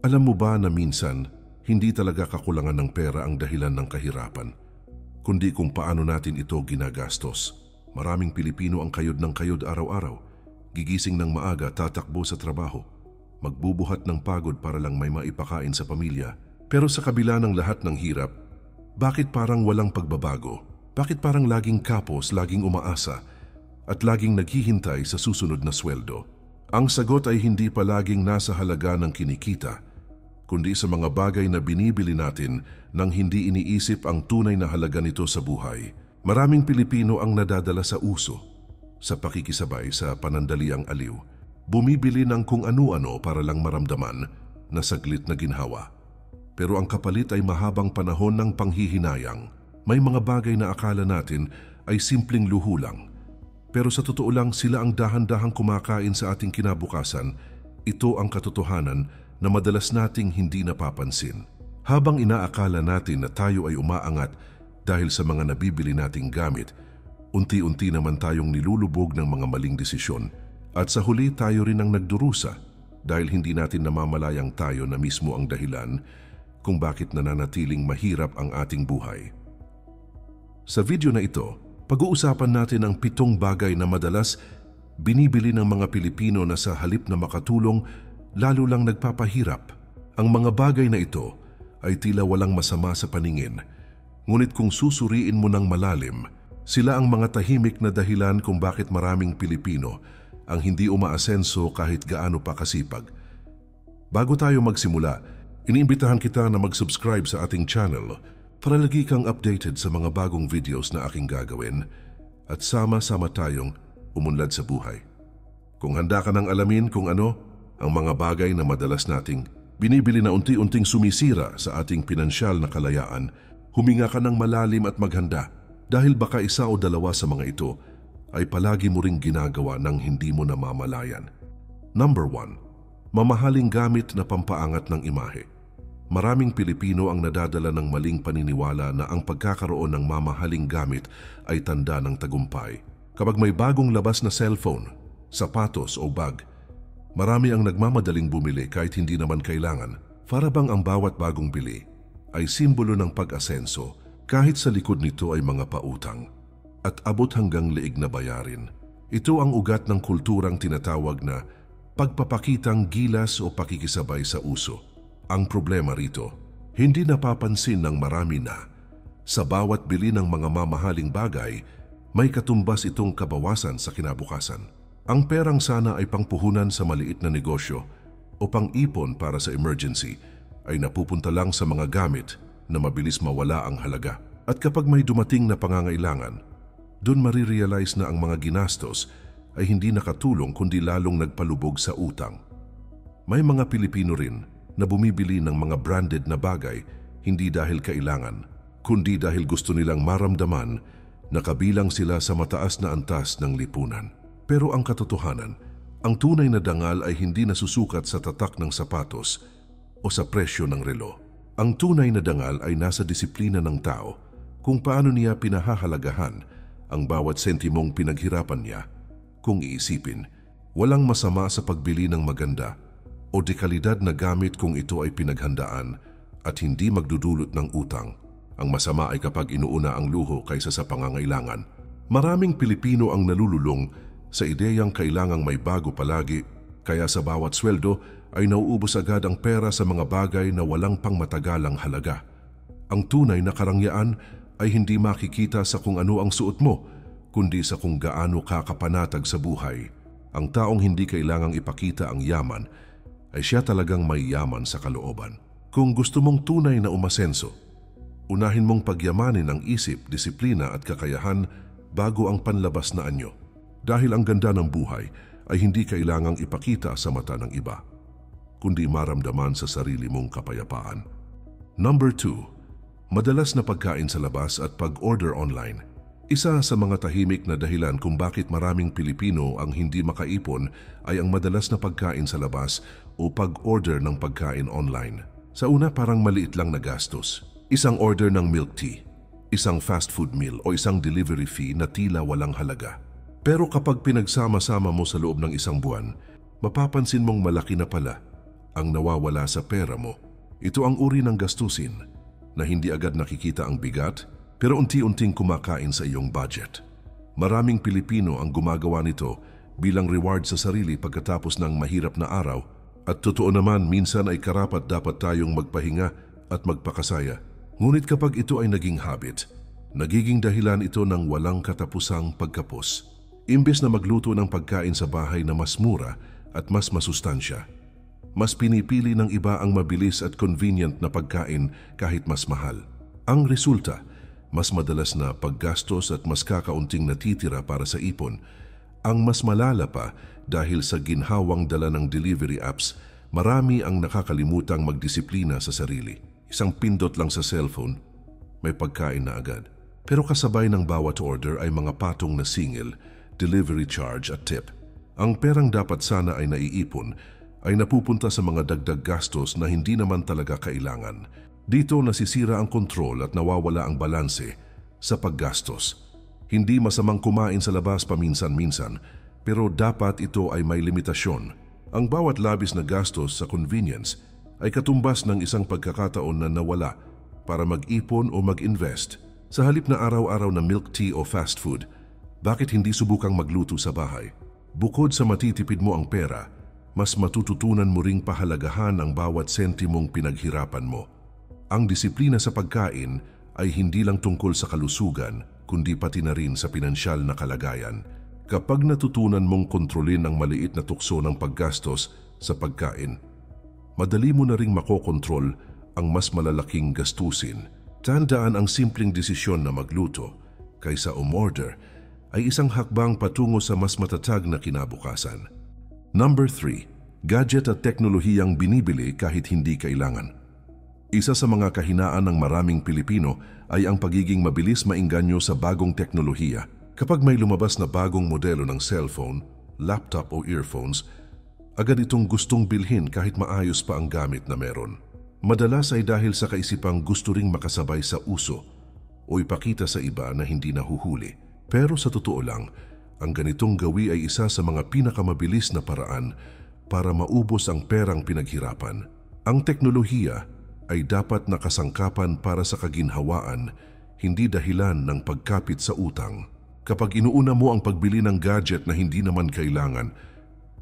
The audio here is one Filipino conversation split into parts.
Alam mo ba na minsan, hindi talaga kakulangan ng pera ang dahilan ng kahirapan, kundi kung paano natin ito ginagastos. Maraming Pilipino ang kayod ng kayod araw-araw, gigising ng maaga, tatakbo sa trabaho, magbubuhat ng pagod para lang may maipakain sa pamilya. Pero sa kabila ng lahat ng hirap, bakit parang walang pagbabago? Bakit parang laging kapos, laging umaasa, at laging naghihintay sa susunod na sweldo? Ang sagot ay hindi palaging nasa halaga ng kinikita, kundi sa mga bagay na binibili natin nang hindi iniisip ang tunay na halaga nito sa buhay. Maraming Pilipino ang nadadala sa uso, sa pakikisabay sa panandaliang aliw. Bumibili ng kung ano-ano para lang maramdaman na saglit na ginhawa. Pero ang kapalit ay mahabang panahon ng panghihinayang. May mga bagay na akala natin ay simpleng luho lang. Pero sa totoo lang, sila ang dahan-dahang kumakain sa ating kinabukasan. Ito ang katotohanan na madalas nating hindi napapansin. Habang inaakala natin na tayo ay umaangat dahil sa mga nabibili nating gamit, unti-unti naman tayong nilulubog ng mga maling desisyon. At sa huli tayo rin ang nagdurusa dahil hindi natin namamalayang tayo na mismo ang dahilan kung bakit nananatiling mahirap ang ating buhay. Sa video na ito, pag-uusapan natin ang 7 bagay na madalas binibili ng mga Pilipino na sa halip na makatulong, lalo lang nagpapahirap. Ang mga bagay na ito ay tila walang masama sa paningin, ngunit kung susuriin mo ng malalim, sila ang mga tahimik na dahilan kung bakit maraming Pilipino ang hindi umaasenso kahit gaano pa kasipag. Bago tayo magsimula, iniimbitahan kita na mag-subscribe sa ating channel para lagi kang updated sa mga bagong videos na aking gagawin at sama-sama tayong umunlad sa buhay. Kung handa ka nang alamin kung ano ang mga bagay na madalas nating binibili na unti-unting sumisira sa ating pinansyal na kalayaan, huminga ka ng malalim at maghanda dahil baka isa o dalawa sa mga ito ay palagi mo ring ginagawa ng hindi mo namamalayan. Number 1. Mamahaling gamit na pampaangat ng imahe. Maraming Pilipino ang nadadala ng maling paniniwala na ang pagkakaroon ng mamahaling gamit ay tanda ng tagumpay. Kapag may bagong labas na cellphone, sapatos o bag, marami ang nagmamadaling bumili kahit hindi naman kailangan. Para bang ang bawat bagong bili ay simbolo ng pag-asenso kahit sa likod nito ay mga pautang at abot hanggang leeg na bayarin. Ito ang ugat ng kulturang tinatawag na pagpapakitang gilas o pakikisabay sa uso. Ang problema rito, hindi napapansin ng marami na sa bawat bili ng mga mamahaling bagay, may katumbas itong kabawasan sa kinabukasan. Ang perang sana ay pangpuhunan sa maliit na negosyo o pang-ipon para sa emergency ay napupunta lang sa mga gamit na mabilis mawala ang halaga. At kapag may dumating na pangangailangan, doon marirealize na ang mga ginastos ay hindi nakatulong kundi lalong nagpalubog sa utang. May mga Pilipino rin na bumibili ng mga branded na bagay hindi dahil kailangan, kundi dahil gusto nilang maramdaman na kabilang sila sa mataas na antas ng lipunan. Pero ang katotohanan, ang tunay na dangal ay hindi nasusukat sa tatak ng sapatos o sa presyo ng relo. Ang tunay na dangal ay nasa disiplina ng tao kung paano niya pinahahalagahan ang bawat sentimong pinaghirapan niya. Kung iisipin, walang masama sa pagbili ng maganda o dekalidad na gamit kung ito ay pinaghandaan at hindi magdudulot ng utang. Ang masama ay kapag inuuna ang luho kaysa sa pangangailangan. Maraming Pilipino ang nalululong sa ideyang kailangang may bago palagi, kaya sa bawat sweldo ay nauubos agad ang pera sa mga bagay na walang pangmatagalang halaga. Ang tunay na karangyaan ay hindi makikita sa kung ano ang suot mo, kundi sa kung gaano ka kapanatag sa buhay. Ang taong hindi kailangang ipakita ang yaman ay siya talagang may yaman sa kalooban. Kung gusto mong tunay na umasenso, unahin mong pagyamanin ang isip, disiplina at kakayahan bago ang panlabas na anyo. Dahil ang ganda ng buhay ay hindi kailangang ipakita sa mata ng iba, kundi maramdaman sa sarili mong kapayapaan. Number 2. Madalas na pagkain sa labas at pag-order online. Isa sa mga tahimik na dahilan kung bakit maraming Pilipino ang hindi makaipon ay ang madalas na pagkain sa labas o pag-order ng pagkain online. Sa una parang maliit lang na gastos. Isang order ng milk tea, isang fast food meal o isang delivery fee na tila walang halaga. Pero kapag pinagsama-sama mo sa loob ng isang buwan, mapapansin mong malaki na pala ang nawawala sa pera mo. Ito ang uri ng gastusin na hindi agad nakikita ang bigat pero unti-unting kumakain sa iyong budget. Maraming Pilipino ang gumagawa nito bilang reward sa sarili pagkatapos ng mahirap na araw, at totoo naman minsan ay karapat-dapat tayong magpahinga at magpakasaya. Ngunit kapag ito ay naging habit, nagiging dahilan ito ng walang katapusang pagkapos. Imbes na magluto ng pagkain sa bahay na mas mura at mas masustansya, mas pinipili ng iba ang mabilis at convenient na pagkain kahit mas mahal. Ang resulta, mas madalas na paggastos at mas kakaunting natitira para sa ipon. Ang mas malala pa, dahil sa ginhawang dala ng delivery apps, marami ang nakakalimutang magdisiplina sa sarili. Isang pindot lang sa cellphone, may pagkain na agad. Pero kasabay ng bawat order ay mga patong na singil, delivery charge at tip. Ang perang dapat sana ay naiipon ay napupunta sa mga dagdag gastos na hindi naman talaga kailangan. Dito nasisira ang kontrol at nawawala ang balanse sa paggastos. Hindi masamang kumain sa labas paminsan-minsan, pero dapat ito ay may limitasyon. Ang bawat labis na gastos sa convenience ay katumbas ng isang pagkakataon na nawala para mag-ipon o mag-invest. Sa halip na araw-araw na milk tea o fast food, bakit hindi subukang magluto sa bahay? Bukod sa matitipid mo ang pera, mas matututunan mo ring pahalagahan ang bawat sentimong pinaghirapan mo. Ang disiplina sa pagkain ay hindi lang tungkol sa kalusugan, kundi pati na rin sa pinansyal na kalagayan. Kapag natutunan mong kontrolin ang maliit na tukso ng paggastos sa pagkain, madali mo na ring makokontrol ang mas malalaking gastusin. Tandaan, ang simpleng desisyon na magluto kaysa umorder ay isang hakbang patungo sa mas matatag na kinabukasan. Number 3. Gadget at teknolohiyang binibili kahit hindi kailangan. Isa sa mga kahinaan ng maraming Pilipino ay ang pagiging mabilis maengganyo sa bagong teknolohiya. Kapag may lumabas na bagong modelo ng cellphone, laptop o earphones, agad itong gustong bilhin kahit maayos pa ang gamit na meron. Madalas ay dahil sa kaisipang gusto ring makasabay sa uso o ipakita sa iba na hindi nahuhuli. Pero sa totoo lang, ang ganitong gawi ay isa sa mga pinakamabilis na paraan para maubos ang perang pinaghirapan. Ang teknolohiya ay dapat nakasangkapan para sa kaginhawaan, hindi dahilan ng pagkapit sa utang. Kapag inuuna mo ang pagbili ng gadget na hindi naman kailangan,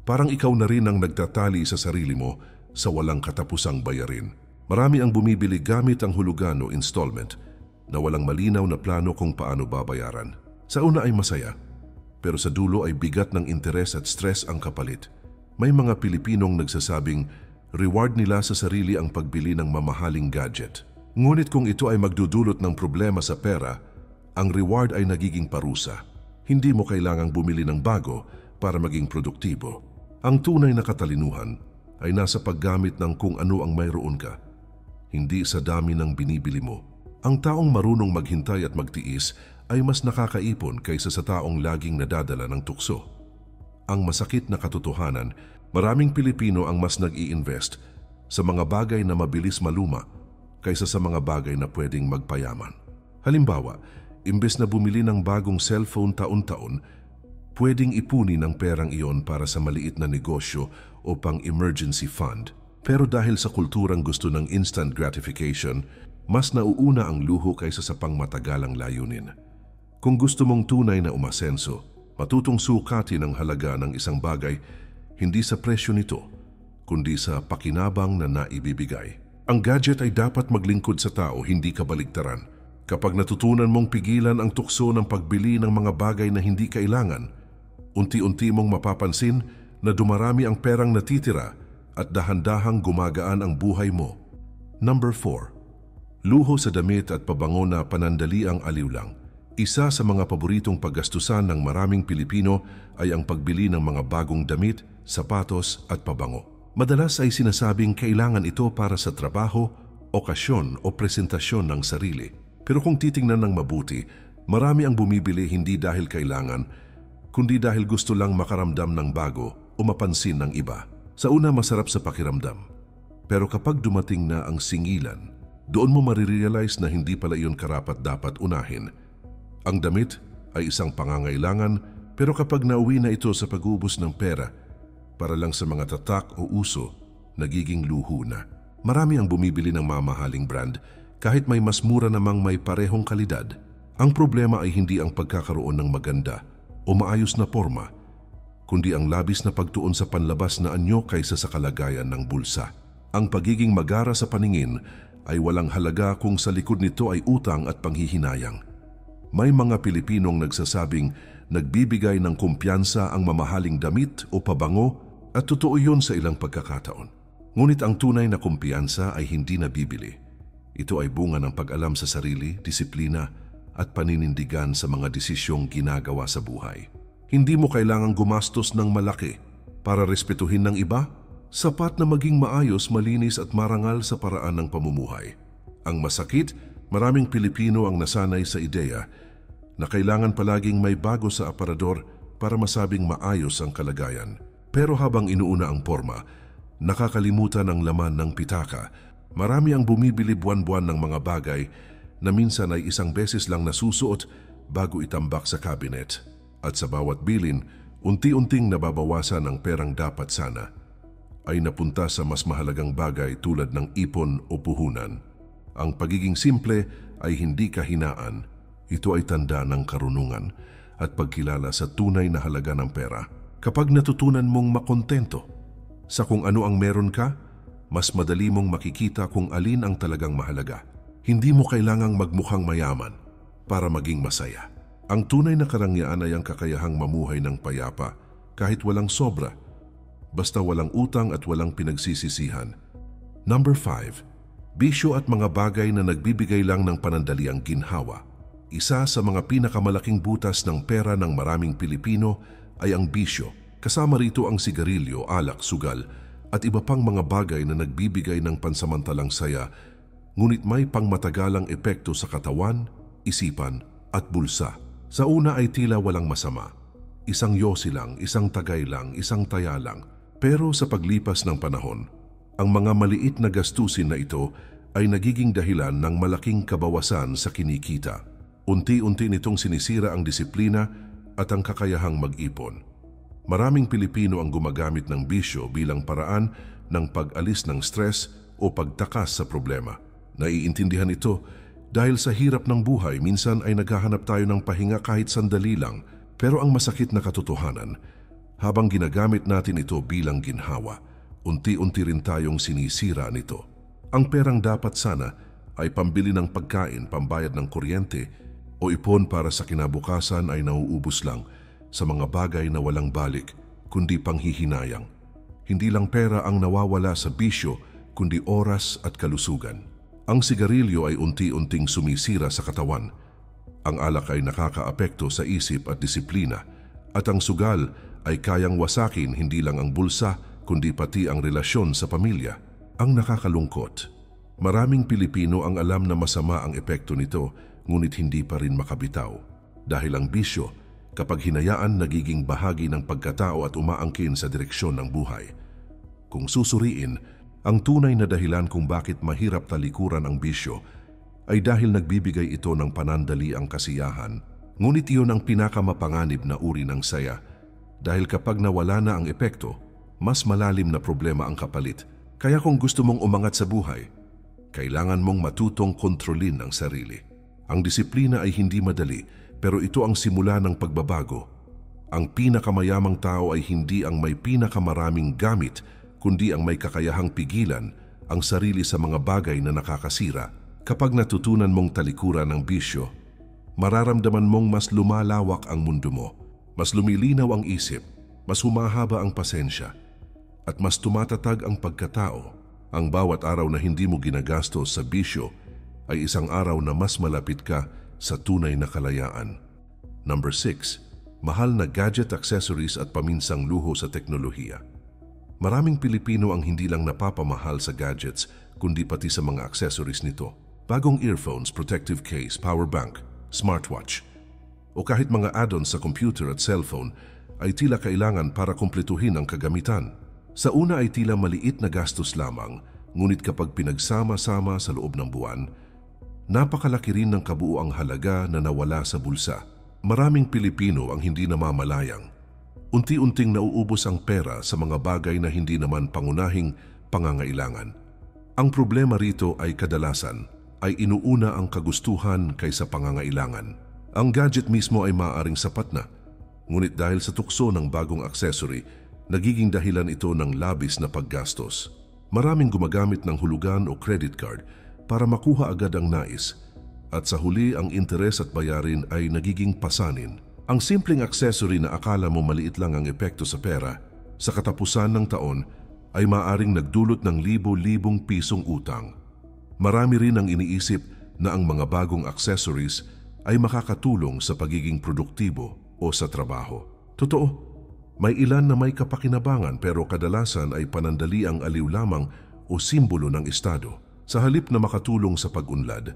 parang ikaw na rin ang nagtatali sa sarili mo sa walang katapusang bayarin. Marami ang bumibili gamit ang hulugan o installment na walang malinaw na plano kung paano babayaran. Sa una ay masaya, pero sa dulo ay bigat ng interes at stress ang kapalit. May mga Pilipinong nagsasabing reward nila sa sarili ang pagbili ng mamahaling gadget. Ngunit kung ito ay magdudulot ng problema sa pera, ang reward ay nagiging parusa. Hindi mo kailangang bumili ng bago para maging produktibo. Ang tunay na katalinuhan ay nasa paggamit ng kung ano ang mayroon ka, hindi sa dami ng binibili mo. Ang taong marunong maghintay at magtiis ay mas nakakaipon kaysa sa taong laging nadadala ng tukso. Ang masakit na katotohanan, maraming Pilipino ang mas nag-i-invest sa mga bagay na mabilis maluma kaysa sa mga bagay na pwedeng magpayaman. Halimbawa, imbes na bumili ng bagong cellphone taon-taon, pwedeng ipunin ang perang iyon para sa maliit na negosyo o pang-emergency fund. Pero dahil sa kulturang gusto ng instant gratification, mas nauuna ang luho kaysa sa pangmatagalang layunin. Kung gusto mong tunay na umasenso, matutong sukatin ang halaga ng isang bagay hindi sa presyo nito, kundi sa pakinabang na naibibigay. Ang gadget ay dapat maglingkod sa tao, hindi kabaligtaran. Kapag natutunan mong pigilan ang tukso ng pagbili ng mga bagay na hindi kailangan, unti-unti mong mapapansin na dumarami ang perang natitira at dahan-dahang gumagaan ang buhay mo. Number 4. Luho sa damit at pabango na panandaliang aliw lang. Isa sa mga paboritong paggastusan ng maraming Pilipino ay ang pagbili ng mga bagong damit, sapatos at pabango. Madalas ay sinasabing kailangan ito para sa trabaho, okasyon o presentasyon ng sarili. Pero kung titingnan ng mabuti, marami ang bumibili hindi dahil kailangan, kundi dahil gusto lang makaramdam ng bago o mapansin ng iba. Sa una, masarap sa pakiramdam. Pero kapag dumating na ang singilan, doon mo marirealize na hindi pala iyon karapat-dapat unahin. Ang damit ay isang pangangailangan, pero kapag nauwi na ito sa pag-ubos ng pera para lang sa mga tatak o uso, nagiging luho na. Marami ang bumibili ng mamahaling brand kahit may mas mura namang may parehong kalidad. Ang problema ay hindi ang pagkakaroon ng maganda o maayos na forma, kundi ang labis na pagtuon sa panlabas na anyo kaysa sa kalagayan ng bulsa. Ang pagiging magara sa paningin ay walang halaga kung sa likod nito ay utang at panghihinayang. May mga Pilipinong nagsasabing nagbibigay ng kumpiyansa ang mamahaling damit o pabango at totoo yun sa ilang pagkakataon. Ngunit ang tunay na kumpiyansa ay hindi nabibili. Ito ay bunga ng pag-alam sa sarili, disiplina at paninindigan sa mga desisyong ginagawa sa buhay. Hindi mo kailangang gumastos ng malaki para respetuhin ng iba. Sapat na maging maayos, malinis at marangal sa paraan ng pamumuhay. Ang masakit, maraming Pilipino ang nasanay sa ideya na kailangan palaging may bago sa aparador para masabing maayos ang kalagayan. Pero habang inuuna ang forma, nakakalimutan ang laman ng pitaka. Marami ang bumibili buwan-buwan ng mga bagay na minsan ay isang beses lang nasusuot bago itambak sa cabinet. At sa bawat bilin, unti-unting nababawasan ang perang dapat sana ay napunta sa mas mahalagang bagay tulad ng ipon o puhunan. Ang pagiging simple ay hindi kahinaan. Ito ay tanda ng karunungan at pagkilala sa tunay na halaga ng pera. Kapag natutunan mong makontento sa kung ano ang meron ka, mas madali mong makikita kung alin ang talagang mahalaga. Hindi mo kailangang magmukhang mayaman para maging masaya. Ang tunay na karangyaan ay ang kakayahang mamuhay ng payapa kahit walang sobra, basta walang utang at walang pinagsisisihan. Number 5. Bisyo at mga bagay na nagbibigay lang ng panandaliang ginhawa. Isa sa mga pinakamalaking butas ng pera ng maraming Pilipino ay ang bisyo. Kasama rito ang sigarilyo, alak, sugal at iba pang mga bagay na nagbibigay ng pansamantalang saya, ngunit may pangmatagalang epekto sa katawan, isipan at bulsa. Sa una ay tila walang masama. Isang yosi lang, isang tagay lang, isang taya lang. Pero sa paglipas ng panahon, ang mga maliit na gastusin na ito ay nagiging dahilan ng malaking kabawasan sa kinikita. Unti-unti nitong sinisira ang disiplina at ang kakayahang mag-ipon. Maraming Pilipino ang gumagamit ng bisyo bilang paraan ng pag-alis ng stress o pagtakas sa problema. Naiintindihan ito dahil sa hirap ng buhay, minsan ay naghahanap tayo ng pahinga kahit sandali lang. Pero ang masakit na katotohanan, habang ginagamit natin ito bilang ginhawa, unti-unti rin tayong sinisira nito. Ang perang dapat sana ay pambili ng pagkain, pambayad ng kuryente o ipon para sa kinabukasan ay nauubos lang sa mga bagay na walang balik, kundi panghihinayang. Hindi lang pera ang nawawala sa bisyo, kundi oras at kalusugan. Ang sigarilyo ay unti-unting sumisira sa katawan. Ang alak ay nakakaapekto sa isip at disiplina, at ang sugal ay kayang wasakin hindi lang ang bulsa kundi pati ang relasyon sa pamilya. Ang nakakalungkot, maraming Pilipino ang alam na masama ang epekto nito ngunit hindi pa rin makabitaw. Dahil ang bisyo, kapag hinayaan, nagiging bahagi ng pagkatao at umaangkin sa direksyon ng buhay. Kung susuriin, ang tunay na dahilan kung bakit mahirap talikuran ang bisyo ay dahil nagbibigay ito ng panandaliang kasiyahan. Ngunit iyon ang pinakamapanganib na uri ng saya. Dahil kapag nawala na ang epekto, mas malalim na problema ang kapalit. Kaya kung gusto mong umangat sa buhay, kailangan mong matutong kontrolin ang sarili. Ang disiplina ay hindi madali, pero ito ang simula ng pagbabago. Ang pinakamayamang tao ay hindi ang may pinakamaraming gamit, kundi ang may kakayahang pigilan ang sarili sa mga bagay na nakakasira. Kapag natutunan mong talikuran ng bisyo, mararamdaman mong mas lumalawak ang mundo mo, mas lumilinaw ang isip, mas humahaba ang pasensya, at mas tumatatag ang pagkatao. Ang bawat araw na hindi mo ginagastos sa bisyo ay isang araw na mas malapit ka sa tunay na kalayaan. Number 6. Mahal na gadget, accessories at paminsang luho sa teknolohiya. Maraming Pilipino ang hindi lang napapamahal sa gadgets, kundi pati sa mga accessories nito. Bagong earphones, protective case, power bank, smartwatch, o kahit mga add-ons sa computer at cellphone ay tila kailangan para kumpletuhin ang kagamitan. Sa una ay tila maliit na gastos lamang, ngunit kapag pinagsama-sama sa loob ng buwan, napakalaki rin ng kabuuang halaga na nawala sa bulsa. Maraming Pilipino ang hindi namamalayang. Unti-unting nauubos ang pera sa mga bagay na hindi naman pangunahing pangangailangan. Ang problema rito ay kadalasan ay inuuna ang kagustuhan kaysa pangangailangan. Ang gadget mismo ay maaaring sapat na, ngunit dahil sa tukso ng bagong accessory, nagiging dahilan ito ng labis na paggastos. Maraming gumagamit ng hulugan o credit card para makuha agad ang nais, at sa huli ang interes at bayarin ay nagiging pasanin. Ang simpleng accessory na akala mo maliit lang ang epekto sa pera, sa katapusan ng taon ay maaaring nagdulot ng libo-libong pisong utang. Marami rin ang iniisip na ang mga bagong accessories ay makakatulong sa pagiging produktibo o sa trabaho. Totoo, may ilan na may kapakinabangan pero kadalasan ay panandali ang aliw lamang o simbolo ng estado. Sa halip na makatulong sa pag-unlad,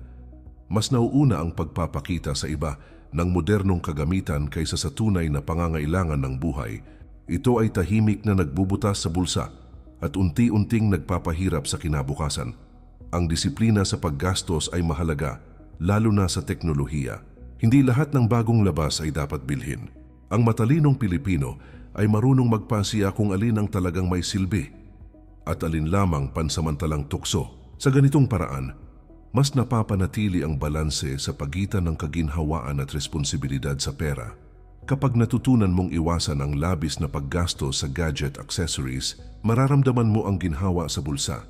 mas nauuna ang pagpapakita sa iba ng modernong kagamitan kaysa sa tunay na pangangailangan ng buhay. Ito ay tahimik na nagbubutas sa bulsa at unti-unting nagpapahirap sa kinabukasan. Ang disiplina sa paggastos ay mahalaga, lalo na sa teknolohiya. Hindi lahat ng bagong labas ay dapat bilhin. Ang matalinong Pilipino ay marunong magpasya kung alin ang talagang may silbi at alin lamang pansamantalang tukso. Sa ganitong paraan, mas napapanatili ang balanse sa pagitan ng kaginhawaan at responsibilidad sa pera. Kapag natutunan mong iwasan ang labis na paggastos sa gadget accessories, mararamdaman mo ang ginhawa sa bulsa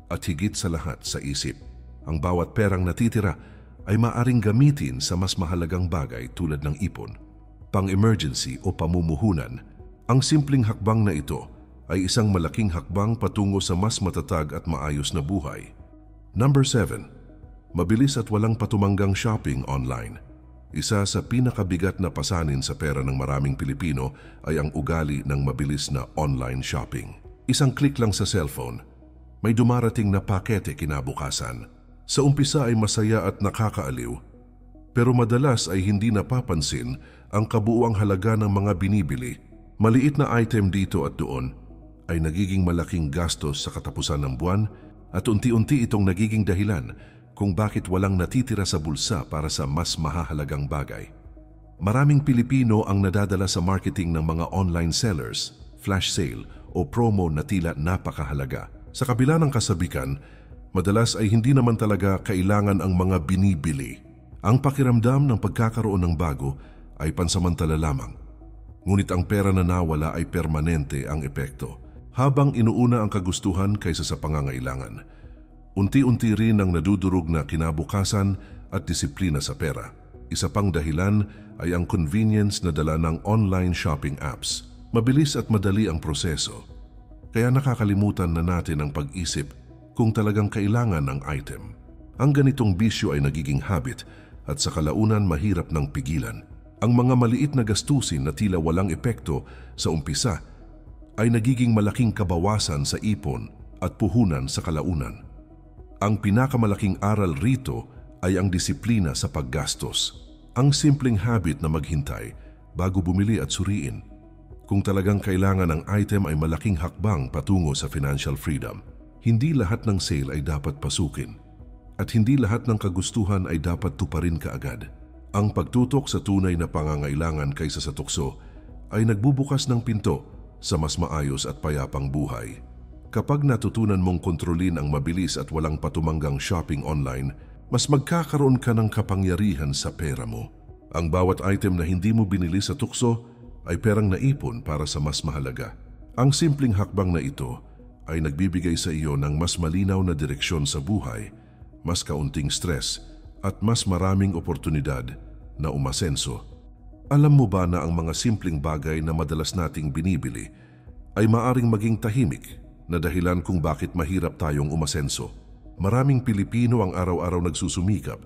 at higit sa lahat sa isip. Ang bawat perang natitira ay maaring gamitin sa mas mahalagang bagay tulad ng ipon, pang-emergency o pamumuhunan. Ang simpleng hakbang na ito ay isang malaking hakbang patungo sa mas matatag at maayos na buhay. Number 7. Mabilis at walang patumanggang shopping online. Isa sa pinakabigat na pasanin sa pera ng maraming Pilipino ay ang ugali ng mabilis na online shopping. Isang click lang sa cellphone, may dumarating na pakete kinabukasan. Sa umpisa ay masaya at nakakaaliw, pero madalas ay hindi napapansin ang kabuuang halaga ng mga binibili. Maliit na item dito at doon ay nagiging malaking gastos sa katapusan ng buwan at unti-unti itong nagiging dahilan kung bakit walang natitira sa bulsa para sa mas mahahalagang bagay. Maraming Pilipino ang nadadala sa marketing ng mga online sellers, flash sale o promo na tila napakahalaga. Sa kabila ng kasabikan, madalas ay hindi naman talaga kailangan ang mga binibili. Ang pakiramdam ng pagkakaroon ng bago ay pansamantala lamang. Ngunit ang pera na nawala ay permanente ang epekto. Habang inuuna ang kagustuhan kaysa sa pangangailangan, unti-unti rin ang nadudurog na kinabukasan at disiplina sa pera. Isa pang dahilan ay ang convenience na dala ng online shopping apps. Mabilis at madali ang proseso, kaya nakakalimutan na natin ang pag-isip kung talagang kailangan ng item. Ang ganitong bisyo ay nagiging habit at sa kalaunan mahirap ng pigilan. Ang mga maliit na gastusin na tila walang epekto sa umpisa ay nagiging malaking kabawasan sa ipon at puhunan sa kalaunan. Ang pinakamalaking aral rito ay ang disiplina sa paggastos. Ang simpleng habit na maghintay bago bumili at suriin. Kung talagang kailangan ng item ay malaking hakbang patungo sa financial freedom. Hindi lahat ng sale ay dapat pasukin at hindi lahat ng kagustuhan ay dapat tuparin kaagad. Ang pagtutok sa tunay na pangangailangan kaysa sa tukso ay nagbubukas ng pinto sa mas maayos at payapang buhay. Kapag natutunan mong kontrolin ang mabilis at walang patumanggang shopping online, mas magkakaroon ka ng kapangyarihan sa pera mo. Ang bawat item na hindi mo binili sa tukso ay perang naipon para sa mas mahalaga. Ang simpleng hakbang na ito ay nagbibigay sa iyo ng mas malinaw na direksyon sa buhay, mas kaunting stress at mas maraming oportunidad na umasenso. Alam mo ba na ang mga simpleng bagay na madalas nating binibili ay maaring maging tahimik na dahilan kung bakit mahirap tayong umasenso? Maraming Pilipino ang araw-araw nagsusumikap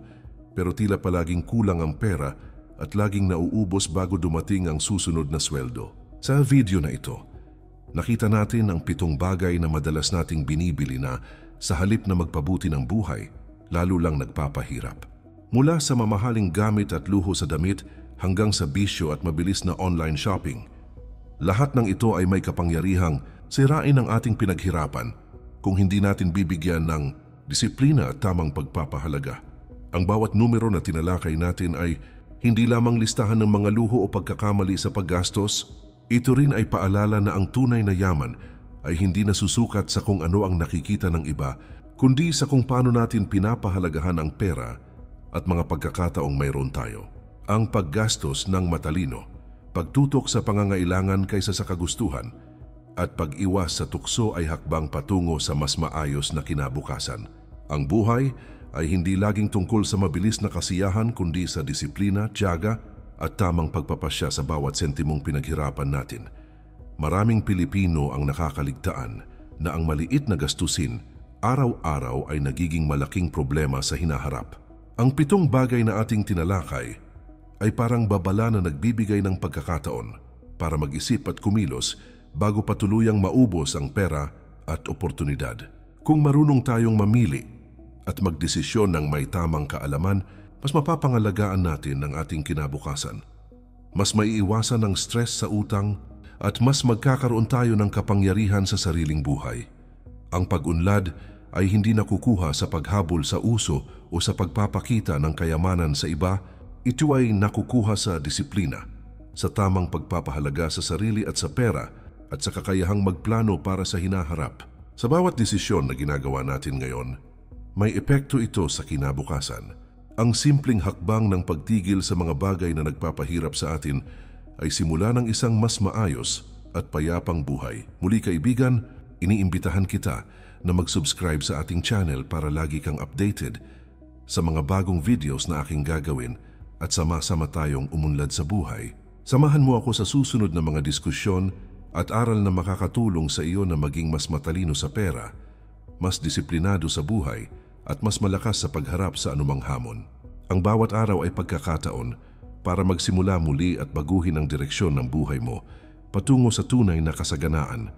pero tila palaging kulang ang pera at laging nauubos bago dumating ang susunod na sweldo. Sa video na ito, nakita natin ang 7 bagay na madalas nating binibili na sa halip na magpabuti ng buhay, lalo lang nagpapahirap. Mula sa mamahaling gamit at luho sa damit hanggang sa bisyo at mabilis na online shopping, lahat ng ito ay may kapangyarihang sirain ang ating pinaghirapan kung hindi natin bibigyan ng disiplina at tamang pagpapahalaga. Ang bawat numero na tinalakay natin ay hindi lamang listahan ng mga luho o pagkakamali sa paggastos, ito rin ay paalala na ang tunay na yaman ay hindi nasusukat sa kung ano ang nakikita ng iba, kundi sa kung paano natin pinapahalagahan ang pera at mga pagkakataong mayroon tayo. Ang paggastos ng matalino, pagtutok sa pangangailangan kaysa sa kagustuhan, at pag-iwas sa tukso ay hakbang patungo sa mas maayos na kinabukasan. Ang buhay ay hindi laging tungkol sa mabilis na kasiyahan kundi sa disiplina, tiyaga at tamang pagpapasya sa bawat sentimong pinaghirapan natin. Maraming Pilipino ang nakakaligtaan na ang maliit na gastusin araw-araw ay nagiging malaking problema sa hinaharap. Ang 7 bagay na ating tinalakay ay parang babala na nagbibigay ng pagkakataon para mag-isip at kumilos bago pa tuluyang maubos ang pera at oportunidad. Kung marunong tayong mamili at magdesisyon ng may tamang kaalaman, mas mapapangalagaan natin ang ating kinabukasan. Mas maiiwasan ang stress sa utang at mas magkakaroon tayo ng kapangyarihan sa sariling buhay. Ang pag-unlad ay hindi nakukuha sa paghabol sa uso o sa pagpapakita ng kayamanan sa iba. Ito ay nakukuha sa disiplina, sa tamang pagpapahalaga sa sarili at sa pera, at sa kakayahang magplano para sa hinaharap. Sa bawat desisyon na ginagawa natin ngayon, may epekto ito sa kinabukasan. Ang simpleng hakbang ng pagtigil sa mga bagay na nagpapahirap sa atin ay simula ng isang mas maayos at payapang buhay. Muli kaibigan, iniimbitahan kita na mag-subscribe sa ating channel para lagi kang updated sa mga bagong videos na aking gagawin at sama-sama tayong umunlad sa buhay. Samahan mo ako sa susunod na mga diskusyon at aral na makakatulong sa iyo na maging mas matalino sa pera, mas disiplinado sa buhay, at mas malakas sa pagharap sa anumang hamon. Ang bawat araw ay pagkakataon para magsimula muli at baguhin ang direksyon ng buhay mo patungo sa tunay na kasaganaan